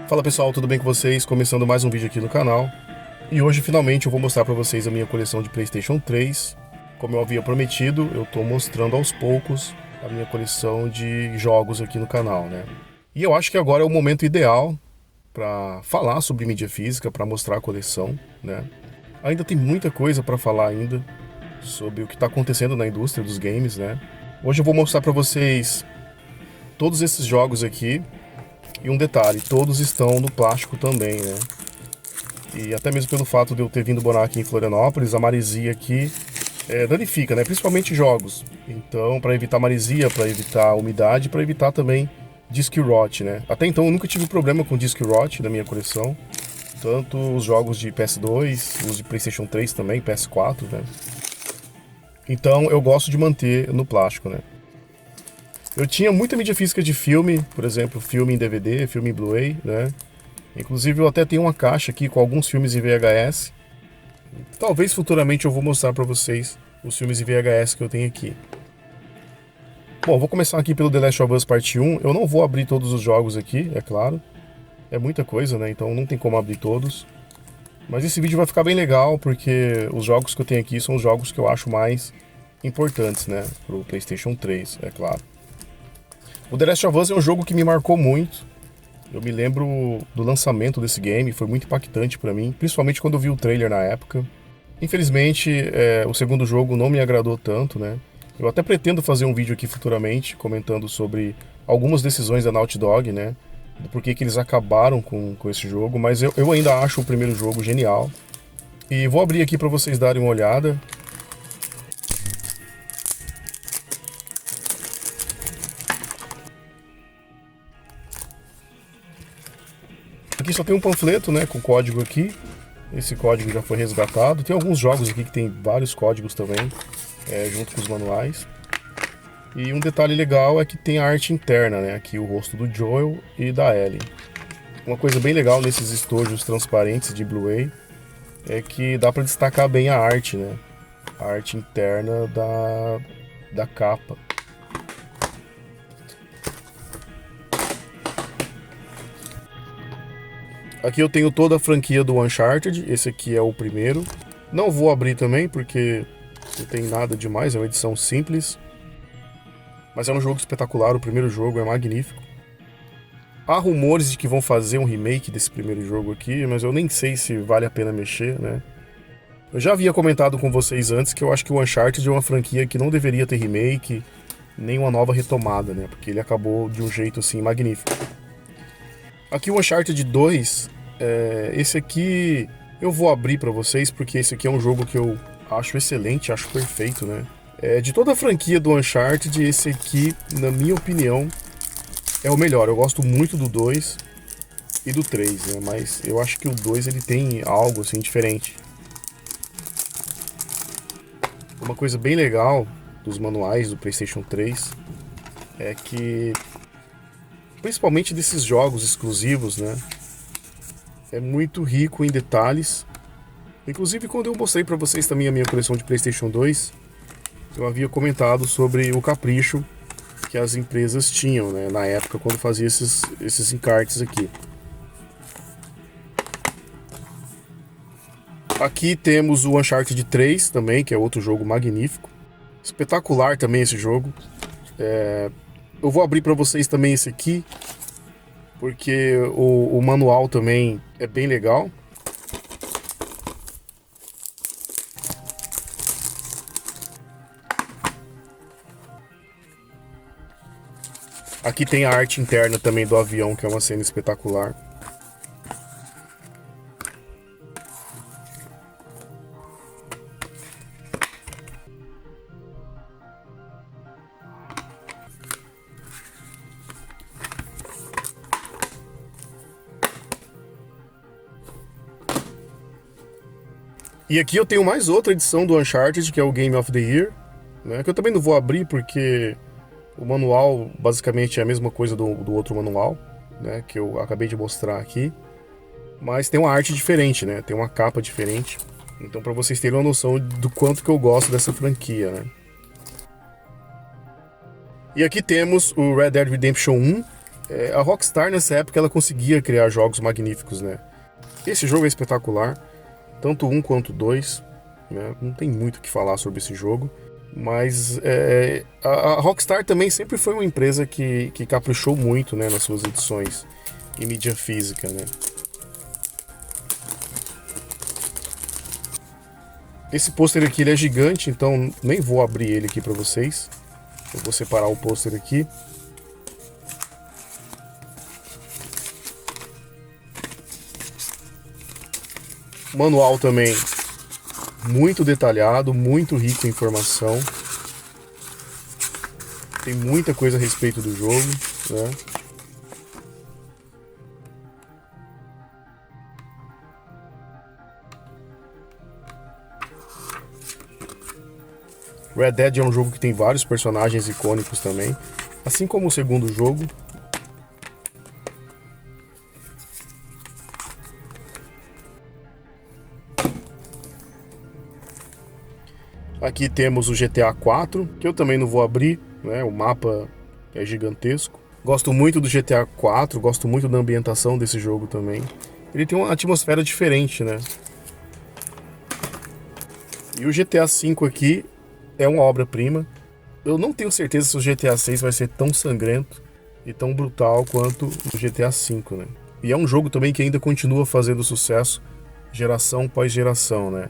Fala pessoal, tudo bem com vocês? Começando mais um vídeo aqui no canal. E hoje finalmente eu vou mostrar para vocês a minha coleção de PlayStation 3. Como eu havia prometido, eu estou mostrando aos poucos a minha coleção de jogos aqui no canal, né? E eu acho que agora é o momento ideal para falar sobre mídia física, para mostrar a coleção, né? Ainda tem muita coisa para falar ainda sobre o que está acontecendo na indústria dos games, né? Hoje eu vou mostrar para vocês todos esses jogos aqui. E um detalhe, todos estão no plástico também, né? E até mesmo pelo fato de eu ter vindo morar aqui em Florianópolis, a maresia aqui danifica, né? Principalmente jogos. Então, para evitar maresia, para evitar umidade, para evitar também disc rot, né? Até então eu nunca tive problema com disc rot na minha coleção. Tanto os jogos de PS2, os de PlayStation 3 também, PS4, né? Então eu gosto de manter no plástico, né? Eu tinha muita mídia física de filme, por exemplo, filme em DVD, filme em Blu-ray, né? Inclusive eu até tenho uma caixa aqui com alguns filmes em VHS. Talvez futuramente eu vou mostrar para vocês os filmes em VHS que eu tenho aqui. Bom, vou começar aqui pelo The Last of Us Parte 1. Eu não vou abrir todos os jogos aqui, é claro. É muita coisa, né? Então não tem como abrir todos. Mas esse vídeo vai ficar bem legal, porque os jogos que eu tenho aqui são os jogos que eu acho mais importantes, né? Pro PlayStation 3, é claro. O The Last of Us é um jogo que me marcou muito. Eu me lembro do lançamento desse game, foi muito impactante pra mim, principalmente quando eu vi o trailer na época. Infelizmente, o segundo jogo não me agradou tanto, né? Eu até pretendo fazer um vídeo aqui futuramente, comentando sobre algumas decisões da Naughty Dog, né? Do porquê que eles acabaram com esse jogo, mas eu ainda acho o primeiro jogo genial. E vou abrir aqui pra vocês darem uma olhada. Aqui só tem um panfleto, né, com código aqui. Esse código já foi resgatado. Tem alguns jogos aqui que tem vários códigos também, junto com os manuais. E um detalhe legal é que tem a arte interna, né, aqui o rosto do Joel e da Ellie. Uma coisa bem legal nesses estojos transparentes de Blu-ray é que dá para destacar bem a arte, né, a arte interna da capa. Aqui eu tenho toda a franquia do Uncharted, esse aqui é o primeiro. Não vou abrir também porque não tem nada demais, é uma edição simples. Mas é um jogo espetacular, o primeiro jogo é magnífico. Há rumores de que vão fazer um remake desse primeiro jogo aqui, mas eu nem sei se vale a pena mexer, né? Eu já havia comentado com vocês antes que eu acho que o Uncharted é uma franquia que não deveria ter remake, nem uma nova retomada, né? Porque ele acabou de um jeito assim magnífico. Aqui o Uncharted 2, esse aqui eu vou abrir pra vocês porque esse aqui é um jogo que eu acho excelente, acho perfeito, né? De toda a franquia do Uncharted, esse aqui, na minha opinião, é o melhor. Eu gosto muito do 2 e do 3, né? Mas eu acho que o 2 ele tem algo assim diferente. Uma coisa bem legal dos manuais do PlayStation 3 é que, principalmente desses jogos exclusivos, né? É muito rico em detalhes. Inclusive, quando eu mostrei para vocês também a minha coleção de PlayStation 2, eu havia comentado sobre o capricho que as empresas tinham, né, na época, quando fazia esses encartes aqui. Aqui temos o Uncharted 3 também, que é outro jogo magnífico. Espetacular também esse jogo. Eu vou abrir para vocês também esse aqui, porque o manual também é bem legal. Aqui tem a arte interna também do avião, que é uma cena espetacular. E aqui eu tenho mais outra edição do Uncharted, que é o Game of the Year, né, que eu também não vou abrir porque o manual basicamente é a mesma coisa do outro manual, né, que eu acabei de mostrar aqui. Mas tem uma arte diferente, né, tem uma capa diferente. Então para vocês terem uma noção do quanto que eu gosto dessa franquia, né. E aqui temos o Red Dead Redemption 1, A Rockstar nessa época ela conseguia criar jogos magníficos, né? Esse jogo é espetacular, tanto um quanto dois, né? Não tem muito o que falar sobre esse jogo, mas a Rockstar também sempre foi uma empresa que caprichou muito, né, nas suas edições em mídia física, né? Esse pôster aqui ele é gigante, então nem vou abrir ele aqui para vocês. Eu vou separar o pôster aqui. Manual também muito detalhado, muito rico em informação. Tem muita coisa a respeito do jogo, né? Red Dead é um jogo que tem vários personagens icônicos também, assim como o segundo jogo. Aqui temos o GTA 4, que eu também não vou abrir, né? O mapa é gigantesco. Gosto muito do GTA 4, gosto muito da ambientação desse jogo também. Ele tem uma atmosfera diferente, né? E o GTA 5 aqui é uma obra-prima. Eu não tenho certeza se o GTA 6 vai ser tão sangrento e tão brutal quanto o GTA 5, né? E é um jogo também que ainda continua fazendo sucesso geração após geração, né?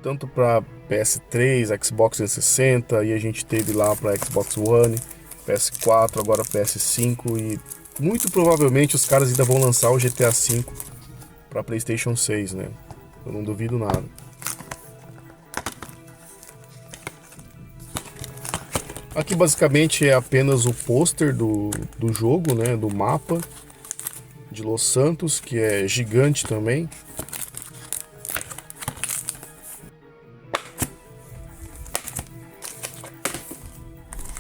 Tanto para PS3, Xbox 360, e a gente teve lá para Xbox One, PS4, agora PS5, e muito provavelmente os caras ainda vão lançar o GTA V para PlayStation 6, né? Eu não duvido nada. Aqui basicamente é apenas o pôster do jogo, né? Do mapa de Los Santos, que é gigante também.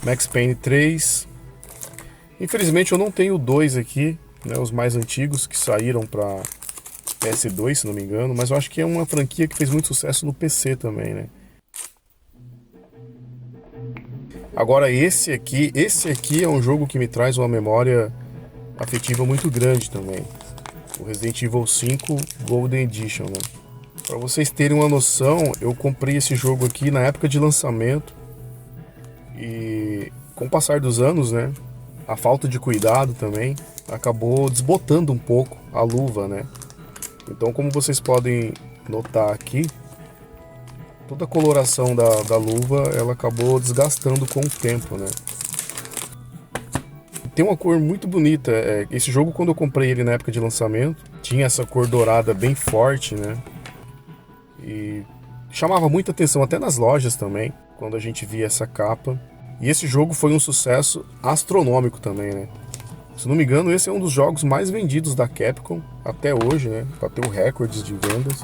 Max Payne 3. Infelizmente eu não tenho o 2 aqui, né, os mais antigos que saíram para PS2, se não me engano, mas eu acho que é uma franquia que fez muito sucesso no PC também, né? Agora esse aqui é um jogo que me traz uma memória afetiva muito grande também. O Resident Evil 5 Golden Edition, né? Para vocês terem uma noção, eu comprei esse jogo aqui na época de lançamento. E com o passar dos anos, né, a falta de cuidado também acabou desbotando um pouco a luva, né? Então, como vocês podem notar aqui, toda a coloração da luva ela acabou desgastando com o tempo, né? Tem uma cor muito bonita. Esse jogo, quando eu comprei ele na época de lançamento, tinha essa cor dourada bem forte, né? E chamava muita atenção até nas lojas também, quando a gente via essa capa. E esse jogo foi um sucesso astronômico também, né? Se não me engano, esse é um dos jogos mais vendidos da Capcom até hoje, né? Bateu recordes de vendas.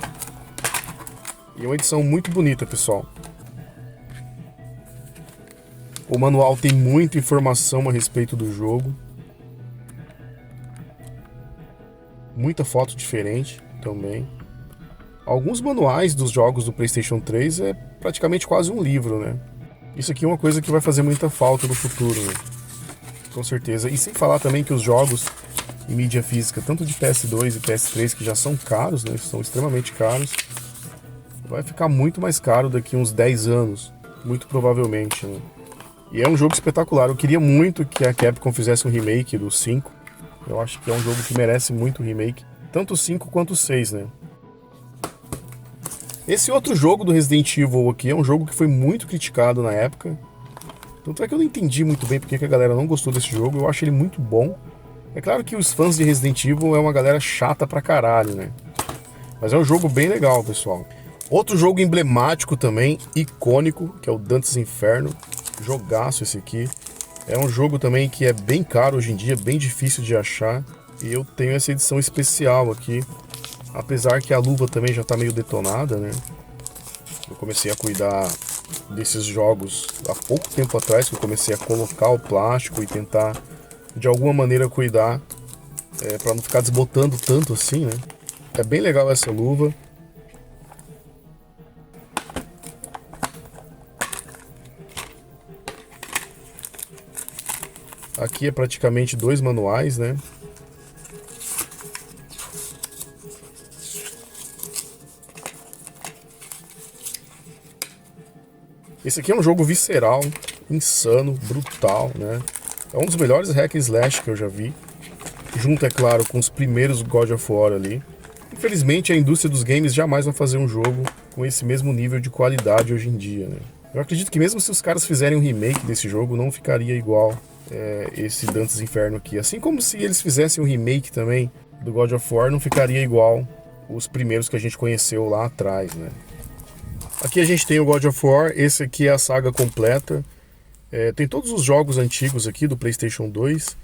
E é uma edição muito bonita, pessoal. O manual tem muita informação a respeito do jogo. Muita foto diferente também. Alguns manuais dos jogos do PlayStation 3 é praticamente quase um livro, né? Isso aqui é uma coisa que vai fazer muita falta no futuro, né? Com certeza. E sem falar também que os jogos em mídia física, tanto de PS2 e PS3, que já são caros, né? São extremamente caros. Vai ficar muito mais caro daqui a uns 10 anos, muito provavelmente, né? E é um jogo espetacular. Eu queria muito que a Capcom fizesse um remake do 5. Eu acho que é um jogo que merece muito remake. Tanto o 5 quanto o 6, né? Esse outro jogo do Resident Evil aqui é um jogo que foi muito criticado na época. Tanto é que eu não entendi muito bem porque que a galera não gostou desse jogo. Eu acho ele muito bom. É claro que os fãs de Resident Evil é uma galera chata pra caralho, né? Mas é um jogo bem legal, pessoal. Outro jogo emblemático também, icônico, que é o Dante's Inferno. Jogaço esse aqui. É um jogo também que é bem caro hoje em dia, bem difícil de achar. E eu tenho essa edição especial aqui. Apesar que a luva também já tá meio detonada, né? Eu comecei a cuidar desses jogos há pouco tempo atrás, que eu comecei a colocar o plástico e tentar de alguma maneira cuidar, para não ficar desbotando tanto assim, né? É bem legal essa luva. Aqui é praticamente 2 manuais, né? Esse aqui é um jogo visceral, insano, brutal, né? É um dos melhores hack and slash que eu já vi. Junto, é claro, com os primeiros God of War ali. Infelizmente, a indústria dos games jamais vai fazer um jogo com esse mesmo nível de qualidade hoje em dia, né? Eu acredito que mesmo se os caras fizerem um remake desse jogo, não ficaria igual esse Dante's Inferno aqui. Assim como se eles fizessem um remake também do God of War, não ficaria igual os primeiros que a gente conheceu lá atrás, né? Aqui a gente tem o God of War, esse aqui é a saga completa. Tem todos os jogos antigos aqui do PlayStation 2,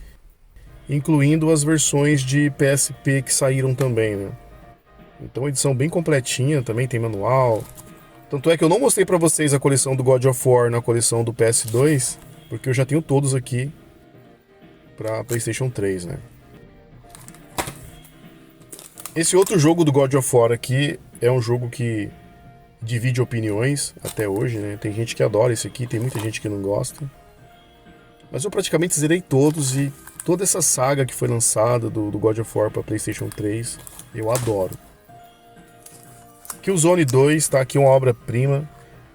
incluindo as versões de PSP que saíram também, né? Então, edição bem completinha, também tem manual. Tanto é que eu não mostrei pra vocês a coleção do God of War na coleção do PS2, porque eu já tenho todos aqui pra PlayStation 3, né? Esse outro jogo do God of War aqui é um jogo que divide opiniões até hoje, né? Tem gente que adora esse aqui, tem muita gente que não gosta. Mas eu praticamente zerei todos e toda essa saga que foi lançada do God of War para PlayStation 3, eu adoro. Killzone 2 tá aqui uma obra-prima.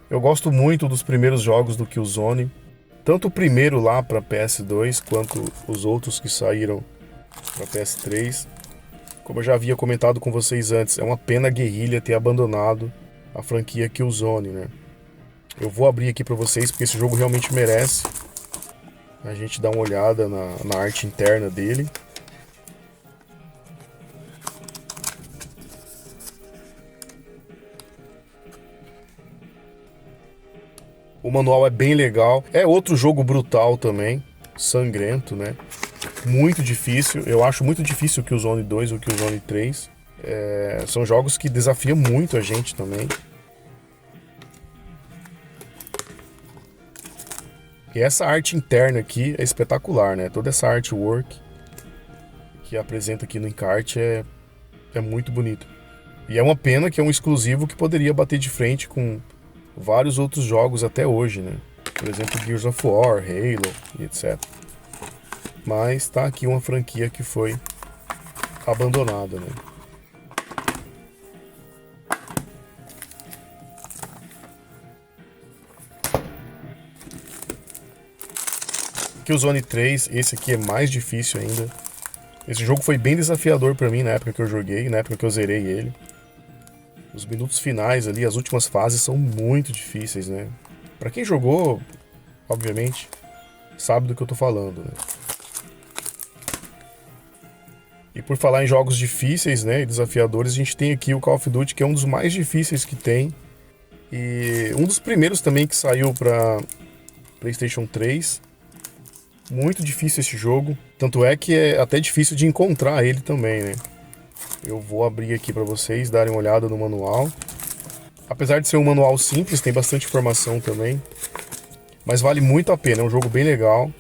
Eu gosto muito dos primeiros jogos do Killzone, tanto o primeiro lá para PS2 quanto os outros que saíram para PS3. Como eu já havia comentado com vocês antes, é uma pena a Guerrilla ter abandonado a franquia Killzone, né? Eu vou abrir aqui para vocês porque esse jogo realmente merece a gente dar uma olhada na arte interna dele. O manual é bem legal. É outro jogo brutal também, sangrento, né? Muito difícil. Eu acho muito difícil o Killzone 2 ou o Killzone 3. São jogos que desafiam muito a gente também. E essa arte interna aqui é espetacular, né? Toda essa artwork que apresenta aqui no encarte é muito bonito. E é uma pena que é um exclusivo que poderia bater de frente com vários outros jogos até hoje, né? Por exemplo, Gears of War, Halo e etc. Mas tá aqui uma franquia que foi abandonada, né? Killzone 3, esse aqui é mais difícil ainda. Esse jogo foi bem desafiador pra mim na época que eu joguei, na época que eu zerei ele. Os minutos finais ali, as últimas fases são muito difíceis, né? Pra quem jogou, obviamente, sabe do que eu tô falando, né? E por falar em jogos difíceis, né, e desafiadores, a gente tem aqui o Call of Duty, que é um dos mais difíceis que tem. E um dos primeiros também que saiu pra PlayStation 3. Muito difícil esse jogo, tanto é que é até difícil de encontrar ele também, né? Eu vou abrir aqui para vocês darem uma olhada no manual. Apesar de ser um manual simples, tem bastante informação também, mas vale muito a pena, é um jogo bem legal.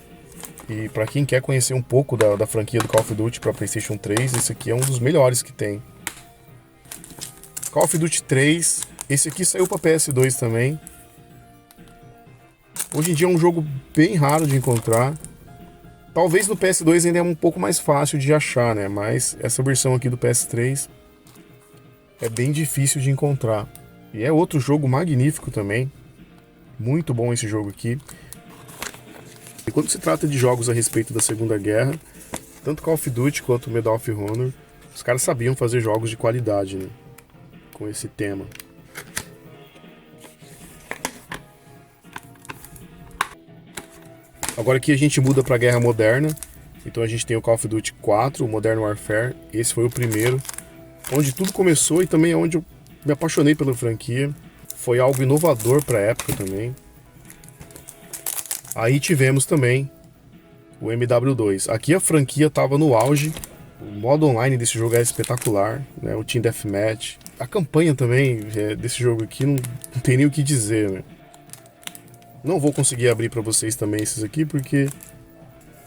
E para quem quer conhecer um pouco da franquia do Call of Duty para PlayStation 3, esse aqui é um dos melhores que tem. Call of Duty 3, esse aqui saiu para PS2 também. Hoje em dia é um jogo bem raro de encontrar. Talvez no PS2 ainda é um pouco mais fácil de achar, né? Mas essa versão aqui do PS3 é bem difícil de encontrar. E é outro jogo magnífico também. Muito bom esse jogo aqui. E quando se trata de jogos a respeito da Segunda Guerra, tanto Call of Duty quanto Medal of Honor, os caras sabiam fazer jogos de qualidade, né? Com esse tema. Agora aqui a gente muda para a Guerra Moderna. Então a gente tem o Call of Duty 4, o Modern Warfare. Esse foi o primeiro, onde tudo começou e também é onde eu me apaixonei pela franquia. Foi algo inovador para a época também. Aí tivemos também o MW2. Aqui a franquia estava no auge. O modo online desse jogo é espetacular, né? O Team Deathmatch. A campanha também desse jogo aqui não tem nem o que dizer, né? Não vou conseguir abrir para vocês também esses aqui, porque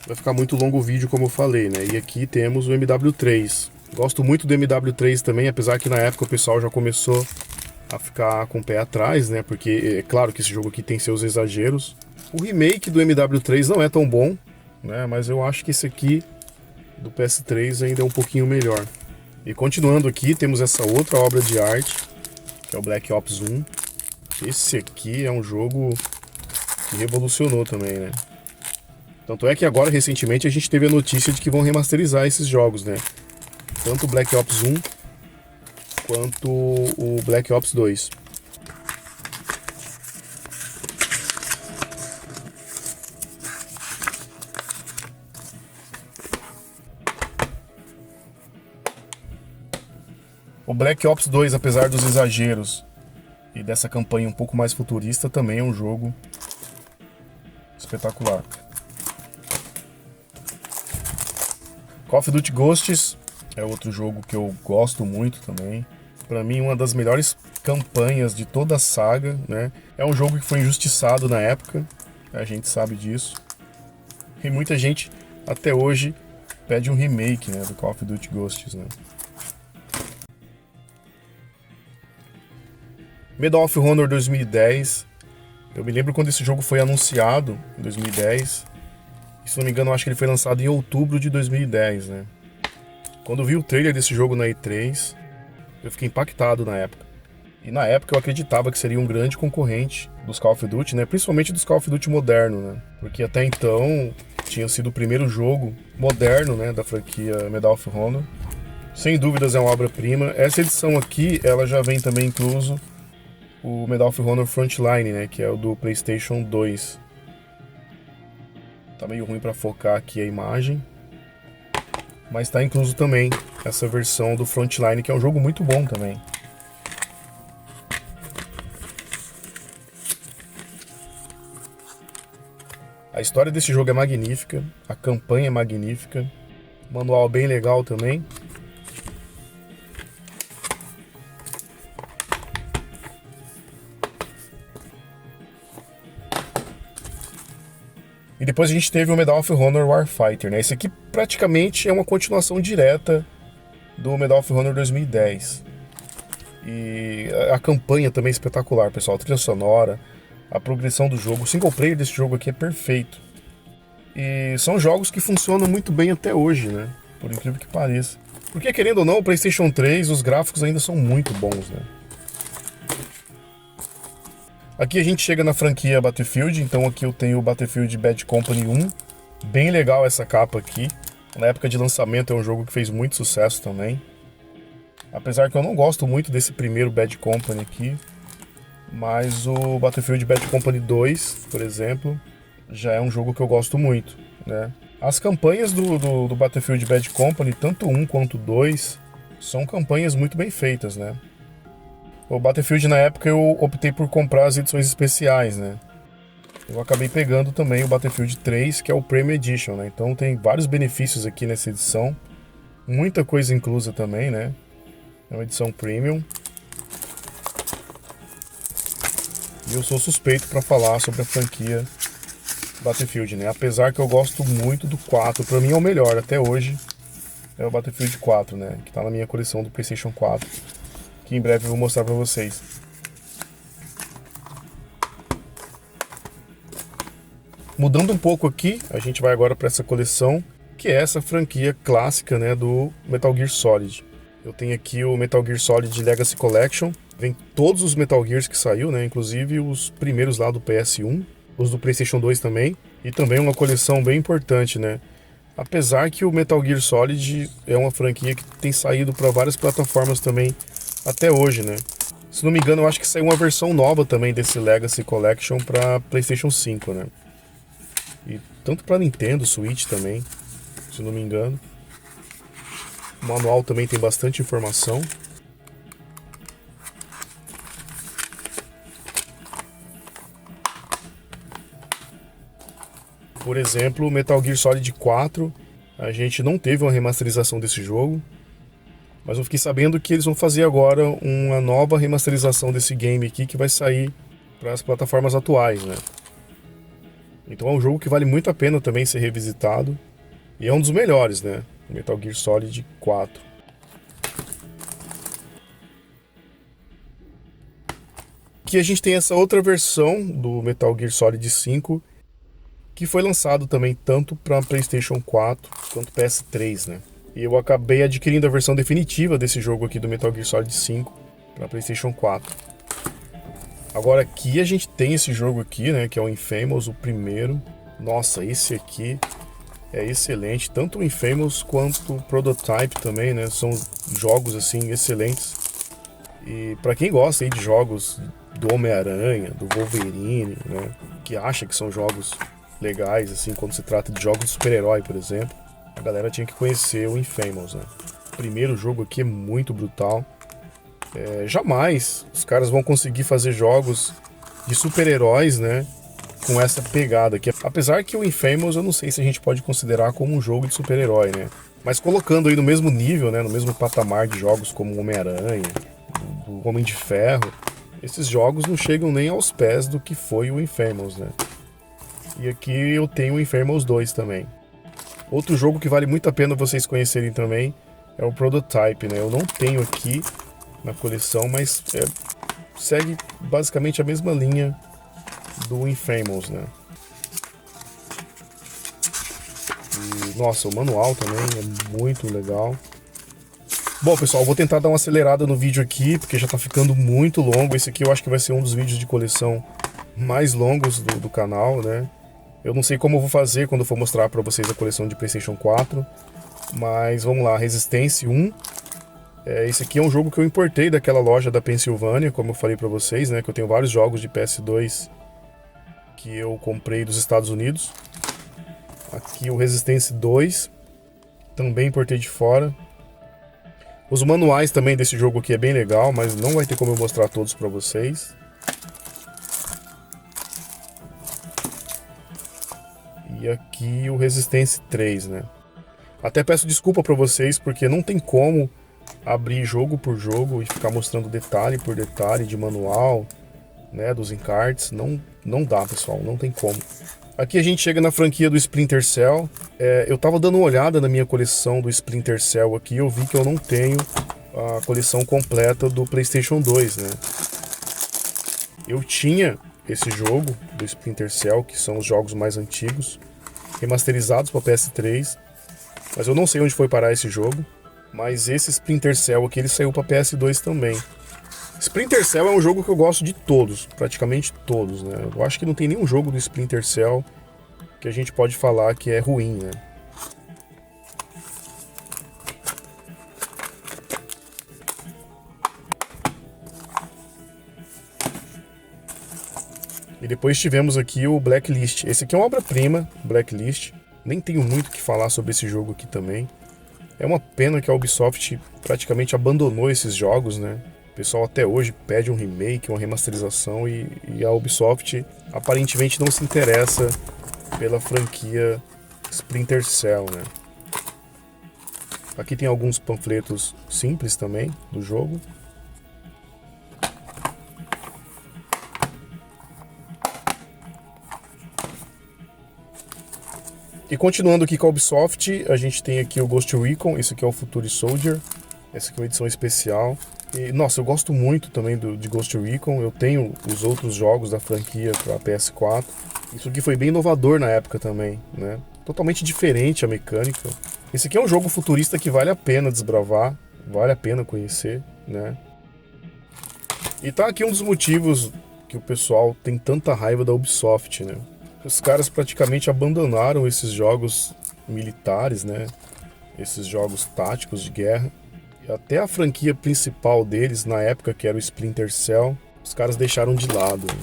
vai ficar muito longo o vídeo, como eu falei, né? E aqui temos o MW3. Gosto muito do MW3 também, apesar que na época o pessoal já começou a ficar com o pé atrás, né? Porque é claro que esse jogo aqui tem seus exageros. O remake do MW3 não é tão bom, né? Mas eu acho que esse aqui do PS3 ainda é um pouquinho melhor. E continuando aqui, temos essa outra obra de arte, que é o Black Ops 1. Esse aqui é um jogo que revolucionou também, né? Tanto é que agora, recentemente, a gente teve a notícia de que vão remasterizar esses jogos, né? Tanto o Black Ops 1 quanto o Black Ops 2. O Black Ops 2, apesar dos exageros e dessa campanha um pouco mais futurista, também é um jogo espetacular. Call of Duty Ghosts é outro jogo que eu gosto muito também. Para mim, uma das melhores campanhas de toda a saga, né? É um jogo que foi injustiçado na época, a gente sabe disso. E muita gente até hoje pede um remake, né, do Call of Duty Ghosts, né? Medal of Honor 2010. Eu me lembro quando esse jogo foi anunciado, em 2010. E, se não me engano, eu acho que ele foi lançado em outubro de 2010, né? Quando eu vi o trailer desse jogo na E3, eu fiquei impactado na época. E na época eu acreditava que seria um grande concorrente dos Call of Duty, né? Principalmente dos Call of Duty moderno, né? Porque até então tinha sido o primeiro jogo moderno, né, da franquia Medal of Honor. Sem dúvidas é uma obra-prima. Essa edição aqui, ela já vem também incluso o Medal of Honor Frontline, né, que é o do PlayStation 2. Tá meio ruim para focar aqui a imagem, mas tá incluso também essa versão do Frontline, que é um jogo muito bom também. A história desse jogo é magnífica, a campanha é magnífica, o manual é bem legal também. E depois a gente teve o Medal of Honor Warfighter, né? Esse aqui praticamente é uma continuação direta do Medal of Honor 2010. E a campanha também é espetacular, pessoal. A trilha sonora, a progressão do jogo. O single player desse jogo aqui é perfeito. E são jogos que funcionam muito bem até hoje, né? Por incrível que pareça. Porque, querendo ou não, o PlayStation 3, os gráficos ainda são muito bons, né? Aqui a gente chega na franquia Battlefield, então aqui eu tenho o Battlefield Bad Company 1. Bem legal essa capa aqui. Na época de lançamento é um jogo que fez muito sucesso também. Apesar que eu não gosto muito desse primeiro Bad Company aqui. Mas o Battlefield Bad Company 2, por exemplo, já é um jogo que eu gosto muito, né? As campanhas do Battlefield Bad Company, tanto 1 quanto 2, são campanhas muito bem feitas, né? O Battlefield, na época, eu optei por comprar as edições especiais, né? Eu acabei pegando também o Battlefield 3, que é o Premium Edition, né? Então tem vários benefícios aqui nessa edição. Muita coisa inclusa também, né? É uma edição Premium. E eu sou suspeito para falar sobre a franquia Battlefield, né? Apesar que eu gosto muito do 4. Para mim é o melhor até hoje. É o Battlefield 4, né? Que tá na minha coleção do PlayStation 4. Que em breve eu vou mostrar para vocês. Mudando um pouco aqui, a gente vai agora para essa coleção, que é essa franquia clássica, né, do Metal Gear Solid. Eu tenho aqui o Metal Gear Solid Legacy Collection. Vem todos os Metal Gears que saiu, né, inclusive os primeiros lá do PS1, os do PlayStation 2 também, e também uma coleção bem importante, né? Apesar que o Metal Gear Solid é uma franquia que tem saído para várias plataformas também até hoje, né? Se não me engano, eu acho que saiu uma versão nova também desse Legacy Collection para PlayStation 5, né? E tanto para Nintendo, Switch também, se não me engano. O manual também tem bastante informação. Por exemplo, o Metal Gear Solid 4, a gente não teve uma remasterização desse jogo. Mas eu fiquei sabendo que eles vão fazer agora uma nova remasterização desse game aqui que vai sair para as plataformas atuais, né? Então é um jogo que vale muito a pena também ser revisitado. E é um dos melhores, né? Metal Gear Solid 4. Aqui a gente tem essa outra versão do Metal Gear Solid 5, que foi lançado também tanto para PlayStation 4 quanto PS3, né? E eu acabei adquirindo a versão definitiva desse jogo aqui do Metal Gear Solid 5 para PlayStation 4. Agora aqui a gente tem esse jogo aqui, né, que é o Infamous, o primeiro. Nossa, esse aqui é excelente, tanto o Infamous quanto o Prototype também, né? São jogos assim excelentes. E para quem gosta aí de jogos do Homem-Aranha, do Wolverine, né, que acha que são jogos legais assim quando se trata de jogos de super-herói, por exemplo, a galera tinha que conhecer o Infamous, né? O primeiro jogo aqui é muito brutal. Jamais os caras vão conseguir fazer jogos de super-heróis, né, com essa pegada aqui. Apesar que o Infamous eu não sei se a gente pode considerar como um jogo de super-herói, né? Mas colocando aí no mesmo nível, né, no mesmo patamar de jogos como o Homem-Aranha, do Homem de Ferro, esses jogos não chegam nem aos pés do que foi o Infamous, né? E aqui eu tenho o Infamous 2 também. Outro jogo que vale muito a pena vocês conhecerem também é o Prototype, né? Eu não tenho aqui na coleção, mas segue basicamente a mesma linha do Infamous, né? E, nossa, o manual também é muito legal. Bom, pessoal, vou tentar dar uma acelerada no vídeo aqui, porque já tá ficando muito longo. Esse aqui eu acho que vai ser um dos vídeos de coleção mais longos do canal, né? Eu não sei como eu vou fazer quando eu for mostrar pra vocês a coleção de PlayStation 4, mas vamos lá, Resistance 1. Esse aqui é um jogo que eu importei daquela loja da Pensilvânia, como eu falei pra vocês, né? Que eu tenho vários jogos de PS2 que eu comprei dos Estados Unidos. Aqui o Resistance 2, também importei de fora. Os manuais também desse jogo aqui é bem legal, mas não vai ter como eu mostrar todos pra vocês. E aqui o Resistance 3, né? Até peço desculpa pra vocês, porque não tem como abrir jogo por jogo e ficar mostrando detalhe por detalhe de manual, né, dos encartes. Não dá, pessoal, não tem como. Aqui a gente chega na franquia do Splinter Cell. Eu tava dando uma olhada na minha coleção do Splinter Cell aqui, eu vi que eu não tenho a coleção completa do PlayStation 2, né? Eu tinha esse jogo do Splinter Cell, que são os jogos mais antigos, remasterizados para PS3, mas eu não sei onde foi parar esse jogo. Mas esse Splinter Cell aqui, ele saiu para PS2 também. Splinter Cell é um jogo que eu gosto de todos, praticamente todos, né? Eu acho que não tem nenhum jogo do Splinter Cell que a gente pode falar que é ruim, né? E depois tivemos aqui o Blacklist. Esse aqui é uma obra-prima, Blacklist. Nem tenho muito o que falar sobre esse jogo aqui também. É uma pena que a Ubisoft praticamente abandonou esses jogos, né? O pessoal até hoje pede um remake, uma remasterização e a Ubisoft aparentemente não se interessa pela franquia Splinter Cell, né? Aqui tem alguns panfletos simples também do jogo. E continuando aqui com a Ubisoft, a gente tem aqui o Ghost Recon, esse aqui é o Future Soldier, essa aqui é uma edição especial. E, nossa, eu gosto muito também de Ghost Recon, eu tenho os outros jogos da franquia para PS4. Isso aqui foi bem inovador na época também, né? Totalmente diferente a mecânica. Esse aqui é um jogo futurista que vale a pena desbravar, vale a pena conhecer, né? E tá aqui um dos motivos que o pessoal tem tanta raiva da Ubisoft, né? Os caras praticamente abandonaram esses jogos militares, né? Esses jogos táticos de guerra. E até a franquia principal deles, na época, que era o Splinter Cell, os caras deixaram de lado, né?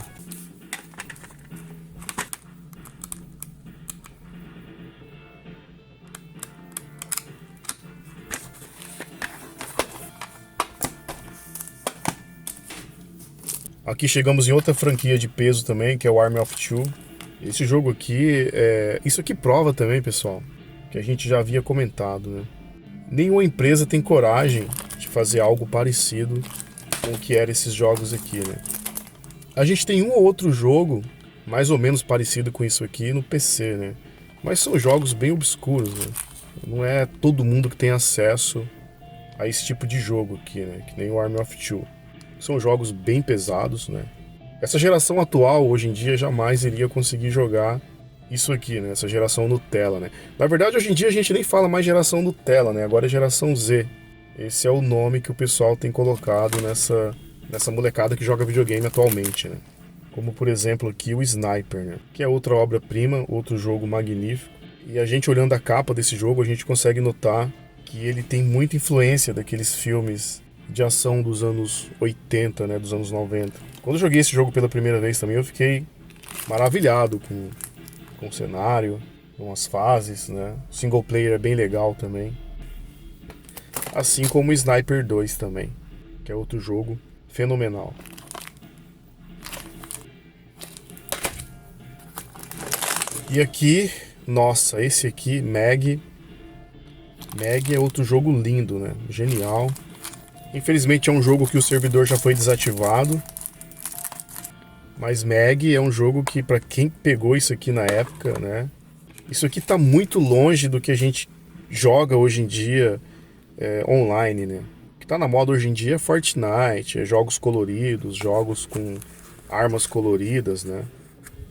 Aqui chegamos em outra franquia de peso também, que é o Army of Two. Esse jogo aqui, isso aqui prova também, pessoal, que a gente já havia comentado, né? Nenhuma empresa tem coragem de fazer algo parecido com o que eram esses jogos aqui, né? A gente tem um ou outro jogo mais ou menos parecido com isso aqui no PC, né? Mas são jogos bem obscuros, né? Não é todo mundo que tem acesso a esse tipo de jogo aqui, né? Que nem o Army of Two. São jogos bem pesados, né? Essa geração atual, hoje em dia, jamais iria conseguir jogar isso aqui, né? Essa geração Nutella, né? Na verdade, hoje em dia a gente nem fala mais geração Nutella, né? Agora é geração Z. Esse é o nome que o pessoal tem colocado nessa molecada que joga videogame atualmente, né? Como, por exemplo, aqui o Sniper, né? Que é outra obra-prima, outro jogo magnífico. E a gente olhando a capa desse jogo, a gente consegue notar que ele tem muita influência daqueles filmes de ação dos anos 80, né? Dos anos 90. Quando eu joguei esse jogo pela primeira vez também, eu fiquei maravilhado com o cenário, com as fases, né? O single player é bem legal também. Assim como o Sniper 2 também, que é outro jogo fenomenal. E aqui, nossa, esse aqui, Mag é outro jogo lindo, né? Genial. Infelizmente é um jogo que o servidor já foi desativado. Mas Mag é um jogo que, para quem pegou isso aqui na época, né? Isso aqui tá muito longe do que a gente joga hoje em dia online, né? O que tá na moda hoje em dia é Fortnite, é jogos coloridos, jogos com armas coloridas, né?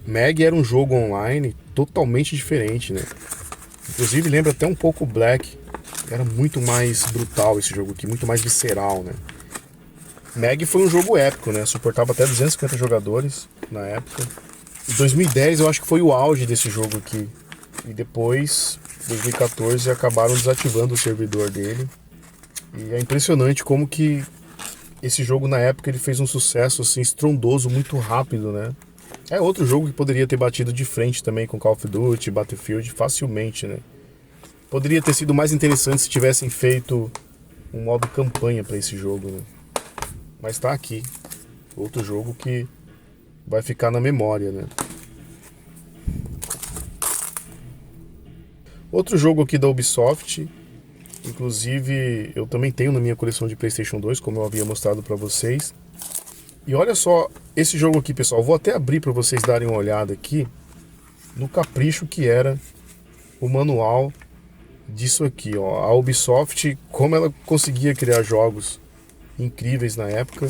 Mag era um jogo online totalmente diferente, né? Inclusive lembra até um pouco Black. Era muito mais brutal esse jogo aqui, muito mais visceral, né? Mag foi um jogo épico, né? Suportava até 250 jogadores na época. Em 2010 eu acho que foi o auge desse jogo aqui. E depois, 2014, acabaram desativando o servidor dele. E é impressionante como que esse jogo na época ele fez um sucesso assim estrondoso, muito rápido, né? É outro jogo que poderia ter batido de frente também com Call of Duty, Battlefield facilmente, né? Poderia ter sido mais interessante se tivessem feito um modo campanha para esse jogo, né? Mas tá aqui. Outro jogo que vai ficar na memória, né? Outro jogo aqui da Ubisoft. Inclusive, eu também tenho na minha coleção de PlayStation 2, como eu havia mostrado para vocês. E olha só esse jogo aqui, pessoal. Vou até abrir para vocês darem uma olhada aqui no capricho que era o manual disso aqui, ó. A Ubisoft, como ela conseguia criar jogos incríveis na época.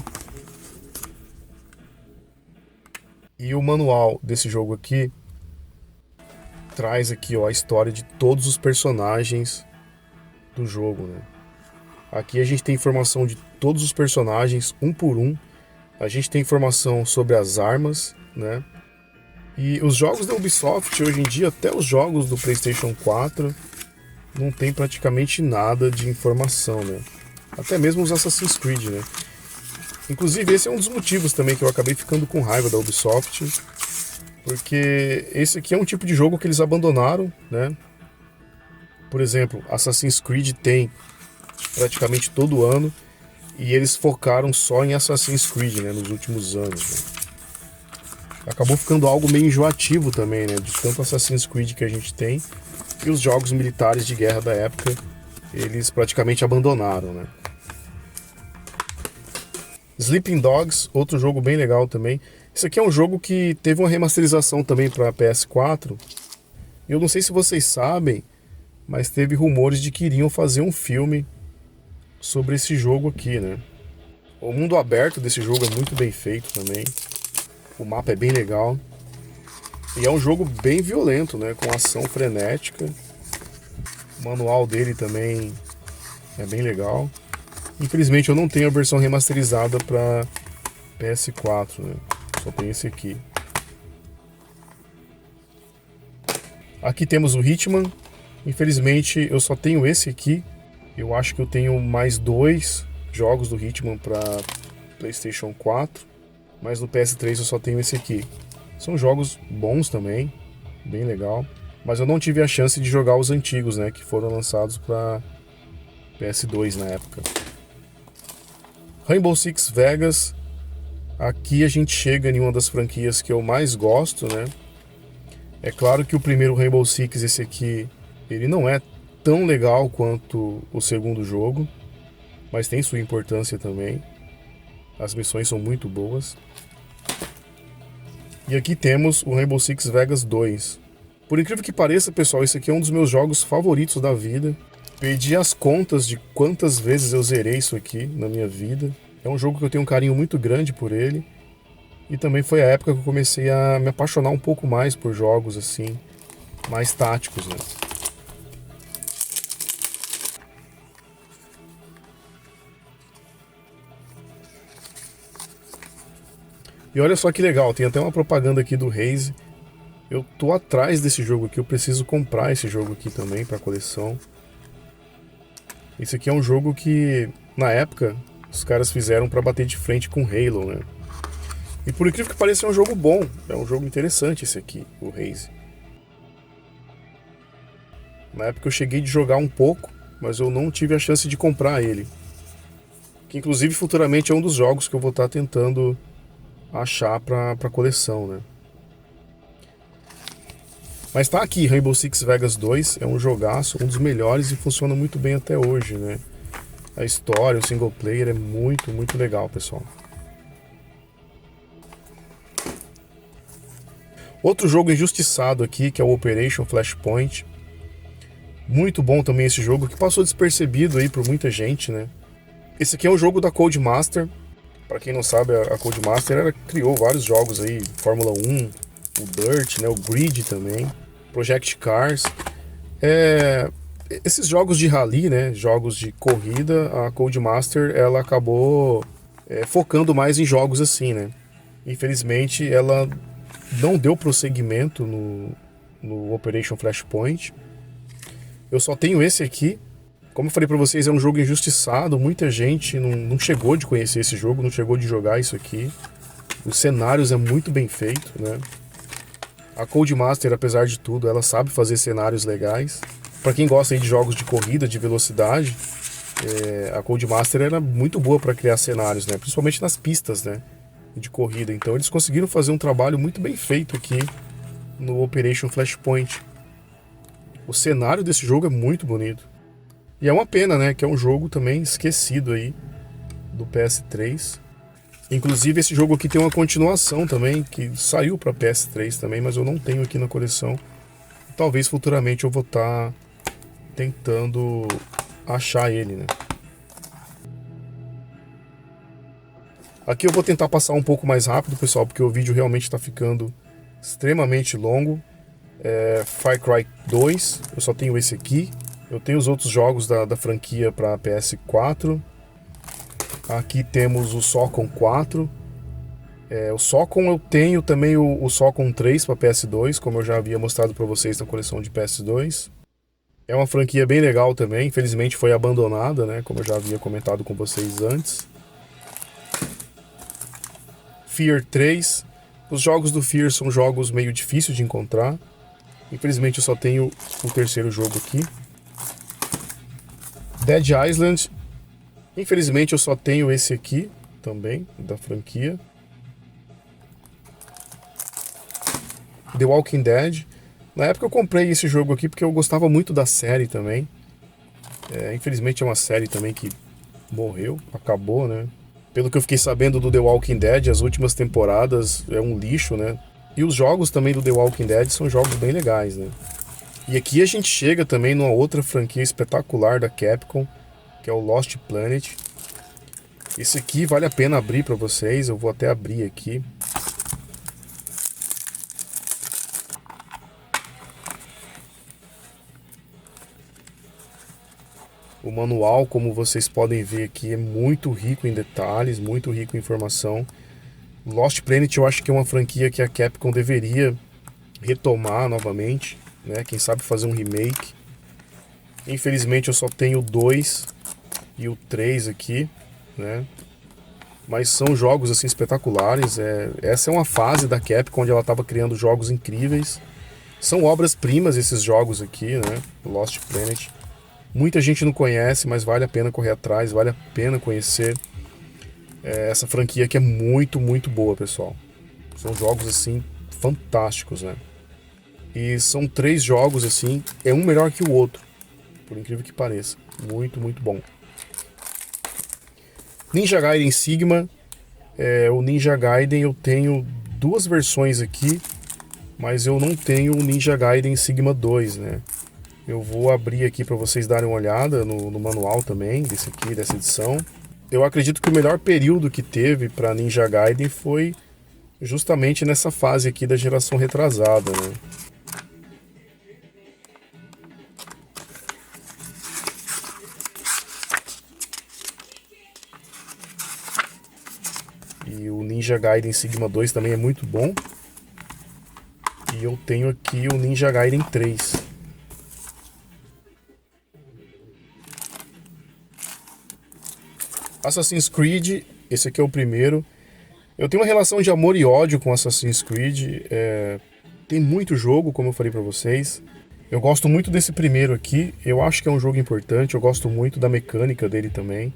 E o manual desse jogo aqui traz aqui, ó, a história de todos os personagens do jogo, né? Aqui a gente tem informação de todos os personagens, um por um. A gente tem informação sobre as armas, né? E os jogos da Ubisoft, hoje em dia, até os jogos do PlayStation 4, não tem praticamente nada de informação, né? Até mesmo os Assassin's Creed, né? Inclusive, esse é um dos motivos também que eu acabei ficando com raiva da Ubisoft, porque esse aqui é um tipo de jogo que eles abandonaram, né? Por exemplo, Assassin's Creed tem praticamente todo ano, e eles focaram só em Assassin's Creed, né, nos últimos anos, né? Acabou ficando algo meio enjoativo também, né, de tanto Assassin's Creed que a gente tem, e os jogos militares de guerra da época, eles praticamente abandonaram, né. Sleeping Dogs, outro jogo bem legal também. Esse aqui é um jogo que teve uma remasterização também para PS4. Eu não sei se vocês sabem, mas teve rumores de que iriam fazer um filme sobre esse jogo aqui, né? O mundo aberto desse jogo é muito bem feito também. O mapa é bem legal. E é um jogo bem violento, né? Com ação frenética. O manual dele também é bem legal. Infelizmente eu não tenho a versão remasterizada para PS4, né? Só tem esse aqui. Aqui temos o Hitman. Infelizmente eu só tenho esse aqui. Eu acho que eu tenho mais 2 jogos do Hitman para PlayStation 4, mas no PS3 eu só tenho esse aqui. São jogos bons também, bem legal, mas eu não tive a chance de jogar os antigos, né, que foram lançados para PS2 na época. Rainbow Six Vegas, aqui a gente chega em uma das franquias que eu mais gosto, né? É claro que o primeiro Rainbow Six, esse aqui, ele não é tão legal quanto o segundo jogo, mas tem sua importância também. As missões são muito boas. E aqui temos o Rainbow Six Vegas 2. Por incrível que pareça, pessoal, esse aqui é um dos meus jogos favoritos da vida. Perdi as contas de quantas vezes eu zerei isso aqui na minha vida. É um jogo que eu tenho um carinho muito grande por ele. E também foi a época que eu comecei a me apaixonar um pouco mais por jogos assim, mais táticos, né? E olha só que legal, tem até uma propaganda aqui do Raze. Eu tô atrás desse jogo aqui, eu preciso comprar esse jogo aqui também pra coleção. Esse aqui é um jogo que, na época, os caras fizeram pra bater de frente com Halo, né? E por incrível que pareça, é um jogo bom, é um jogo interessante esse aqui, o Raze. Na época eu cheguei de jogar um pouco, mas eu não tive a chance de comprar ele. Que inclusive futuramente é um dos jogos que eu vou estar tentando achar pra coleção, né? Mas tá aqui, Rainbow Six Vegas 2 é um jogaço, um dos melhores e funciona muito bem até hoje, né? A história, o single player é muito, muito legal, pessoal. Outro jogo injustiçado aqui, que é o Operation Flashpoint. Muito bom também esse jogo, que passou despercebido aí por muita gente, né? Esse aqui é um jogo da Codemaster. Para quem não sabe, a Codemaster ela criou vários jogos aí, Fórmula 1, o Dirt, né? O Grid também, Project Cars. Esses jogos de rally, né? Jogos de corrida, a Codemaster ela acabou focando mais em jogos assim, né? Infelizmente, ela não deu prosseguimento no Operation Flashpoint. Eu só tenho esse aqui. Como eu falei pra vocês, é um jogo injustiçado. Muita gente não chegou de conhecer esse jogo, não chegou de jogar isso aqui. Os cenários é muito bem feito, né? A Codemaster, apesar de tudo, ela sabe fazer cenários legais. Pra quem gosta aí de jogos de corrida, de velocidade, a Codemaster era muito boa pra criar cenários, né? Principalmente nas pistas, né? De corrida. Então eles conseguiram fazer um trabalho muito bem feito aqui no Operation Flashpoint. O cenário desse jogo é muito bonito. E é uma pena, né, que é um jogo também esquecido aí do PS3. Inclusive esse jogo aqui tem uma continuação também, que saiu para PS3 também, mas eu não tenho aqui na coleção. Talvez futuramente eu vou estar tentando achar ele, né. Aqui eu vou tentar passar um pouco mais rápido, pessoal, porque o vídeo realmente está ficando extremamente longo. Far Cry 2, eu só tenho esse aqui. Eu tenho os outros jogos da franquia para PS4. Aqui temos o Socom 4. O Socom eu tenho também o Socom 3 para PS2, como eu já havia mostrado para vocês na coleção de PS2. É uma franquia bem legal também, infelizmente foi abandonada, né, como eu já havia comentado com vocês antes. Fear 3. Os jogos do Fear são jogos meio difíceis de encontrar. Infelizmente eu só tenho o terceiro jogo aqui. Dead Island. Infelizmente eu só tenho esse aqui também, da franquia. The Walking Dead. Na época eu comprei esse jogo aqui porque eu gostava muito da série também. Infelizmente é uma série também que morreu, acabou, né? Pelo que eu fiquei sabendo do The Walking Dead, as últimas temporadas é um lixo, né? E os jogos também do The Walking Dead são jogos bem legais, né? E aqui a gente chega também numa outra franquia espetacular da Capcom, que é o Lost Planet. Esse aqui vale a pena abrir para vocês, eu vou até abrir aqui. O manual, como vocês podem ver aqui, é muito rico em detalhes, muito rico em informação. Lost Planet eu acho que é uma franquia que a Capcom deveria retomar novamente, né? Quem sabe fazer um remake. Infelizmente eu só tenho o 2 e o 3 aqui, né? Mas são jogos assim espetaculares. Essa é uma fase da Capcom onde ela estava criando jogos incríveis. São obras-primas esses jogos aqui, né? Lost Planet. Muita gente não conhece, mas vale a pena correr atrás, vale a pena conhecer essa franquia que é muito, muito boa, pessoal. São jogos assim fantásticos, né? E são 3 jogos assim, é um melhor que o outro, por incrível que pareça. Muito, muito bom. Ninja Gaiden Sigma. O Ninja Gaiden eu tenho 2 versões aqui, mas eu não tenho o Ninja Gaiden Sigma 2, né? Eu vou abrir aqui para vocês darem uma olhada no manual também, dessa edição. Eu acredito que o melhor período que teve para Ninja Gaiden foi justamente nessa fase aqui da geração retrasada, né? E o Ninja Gaiden Sigma 2 também é muito bom. E eu tenho aqui o Ninja Gaiden 3. Assassin's Creed, esse aqui é o primeiro. Eu tenho uma relação de amor e ódio com Assassin's Creed. Tem muito jogo, como eu falei pra vocês. Eu gosto muito desse primeiro aqui. Eu acho que é um jogo importante. Eu gosto muito da mecânica dele também.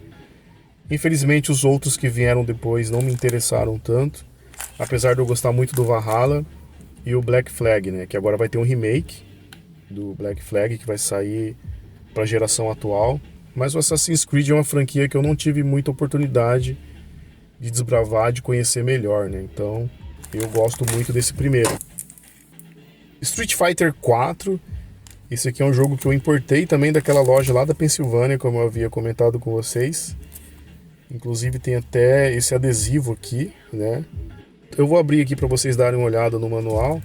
Infelizmente, os outros que vieram depois não me interessaram tanto. Apesar de eu gostar muito do Valhalla e o Black Flag, né? Que agora vai ter um remake do Black Flag que vai sair pra geração atual. Mas o Assassin's Creed é uma franquia que eu não tive muita oportunidade de desbravar, de conhecer melhor, né? Então, eu gosto muito desse primeiro. Street Fighter 4. Esse aqui é um jogo que eu importei também daquela loja lá da Pensilvânia, como eu havia comentado com vocês. Inclusive tem até esse adesivo aqui, né? Eu vou abrir aqui para vocês darem uma olhada no manual.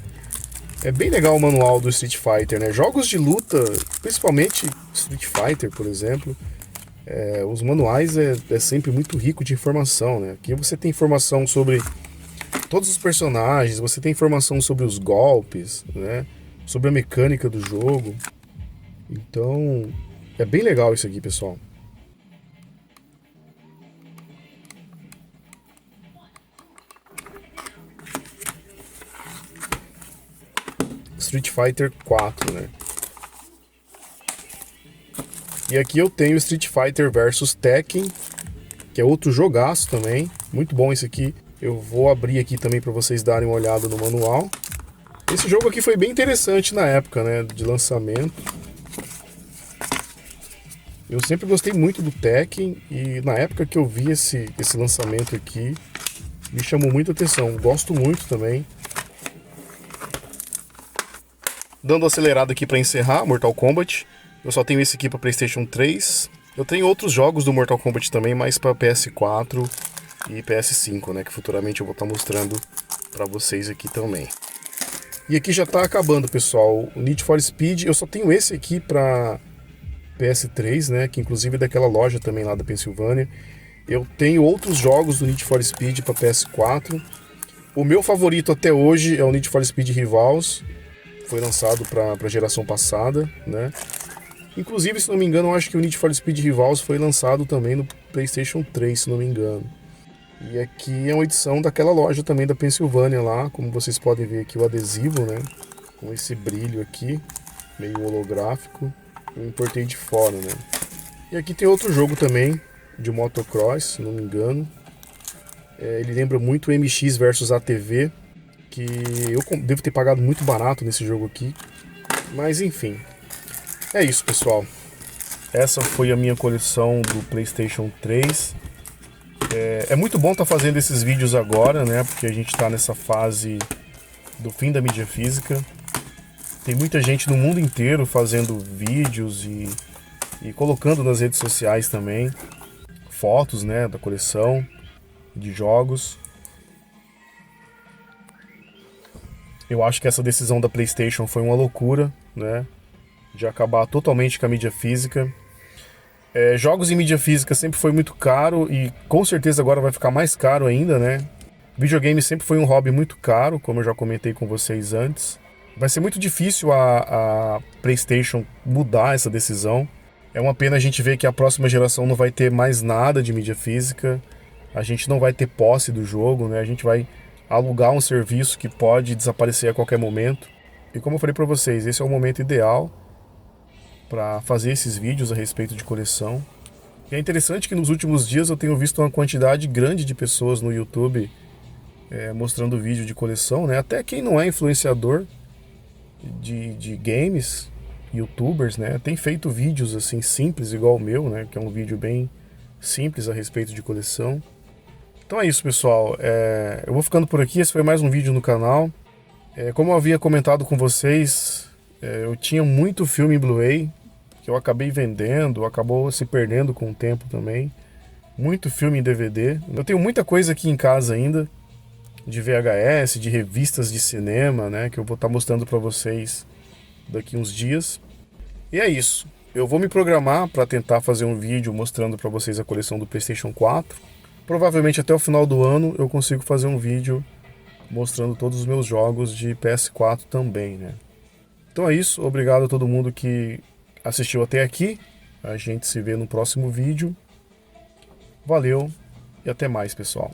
É bem legal o manual do Street Fighter, né? Jogos de luta, principalmente Street Fighter, por exemplo, os manuais é sempre muito rico de informação, né? Aqui você tem informação sobre todos os personagens, você tem informação sobre os golpes, né? Sobre a mecânica do jogo. Então, é bem legal isso aqui, pessoal. Street Fighter 4, né? E aqui eu tenho Street Fighter vs Tekken, que é outro jogaço também. Muito bom esse aqui. Eu vou abrir aqui também para vocês darem uma olhada no manual. Esse jogo aqui foi bem interessante na época, né, de lançamento. Eu sempre gostei muito do Tekken e na época que eu vi esse lançamento aqui, me chamou muita atenção. Gosto muito também. Dando acelerado aqui para encerrar, Mortal Kombat. Eu só tenho esse aqui para PlayStation 3. Eu tenho outros jogos do Mortal Kombat também, mas para PS4 e PS5, né, que futuramente eu vou estar mostrando para vocês aqui também. E aqui já tá acabando, pessoal. O Need for Speed, eu só tenho esse aqui para PS3, né, que inclusive é daquela loja também lá da Pensilvânia. Eu tenho outros jogos do Need for Speed para PS4. O meu favorito até hoje é o Need for Speed Rivals. Foi lançado para a geração passada, né? Inclusive, se não me engano, eu acho que o Need for Speed Rivals foi lançado também no PlayStation 3, se não me engano. E aqui é uma edição daquela loja também da Pensilvânia lá, como vocês podem ver aqui o adesivo, né? Com esse brilho aqui, meio holográfico. Eu importei de fora, né? E aqui tem outro jogo também, de motocross, se não me engano. Ele lembra muito o MX versus ATV, que eu devo ter pagado muito barato nesse jogo aqui. Mas enfim, é isso, pessoal. Essa foi a minha coleção do PlayStation 3. É muito bom estar fazendo esses vídeos agora, né? Porque a gente está nessa fase do fim da mídia física. Tem muita gente no mundo inteiro fazendo vídeos e colocando nas redes sociais também fotos, né, da coleção de jogos. Eu acho que essa decisão da PlayStation foi uma loucura, né? De acabar totalmente com a mídia física. Jogos em mídia física sempre foi muito caro e com certeza agora vai ficar mais caro ainda, né? Videogame sempre foi um hobby muito caro, como eu já comentei com vocês antes. Vai ser muito difícil a PlayStation mudar essa decisão. É uma pena a gente ver que a próxima geração não vai ter mais nada de mídia física. A gente não vai ter posse do jogo, né? A gente vai alugar um serviço que pode desaparecer a qualquer momento. E como eu falei para vocês, esse é o momento ideal para fazer esses vídeos a respeito de coleção. E é interessante que nos últimos dias eu tenho visto uma quantidade grande de pessoas no YouTube mostrando vídeo de coleção, né? Até quem não é influenciador de games, youtubers, né? Tem feito vídeos assim simples igual o meu, né? Que é um vídeo bem simples a respeito de coleção. Então é isso, pessoal. Eu vou ficando por aqui. Esse foi mais um vídeo no canal. Como eu havia comentado com vocês, eu tinha muito filme em Blu-ray que eu acabei vendendo, acabou se perdendo com o tempo também. Muito filme em DVD. Eu tenho muita coisa aqui em casa ainda, de VHS, de revistas de cinema, né, que eu vou estar mostrando para vocês daqui uns dias. E é isso. Eu vou me programar para tentar fazer um vídeo mostrando para vocês a coleção do PlayStation 4. Provavelmente até o final do ano eu consigo fazer um vídeo mostrando todos os meus jogos de PS4 também, né? Então é isso, obrigado a todo mundo que assistiu até aqui. A gente se vê no próximo vídeo. Valeu e até mais, pessoal.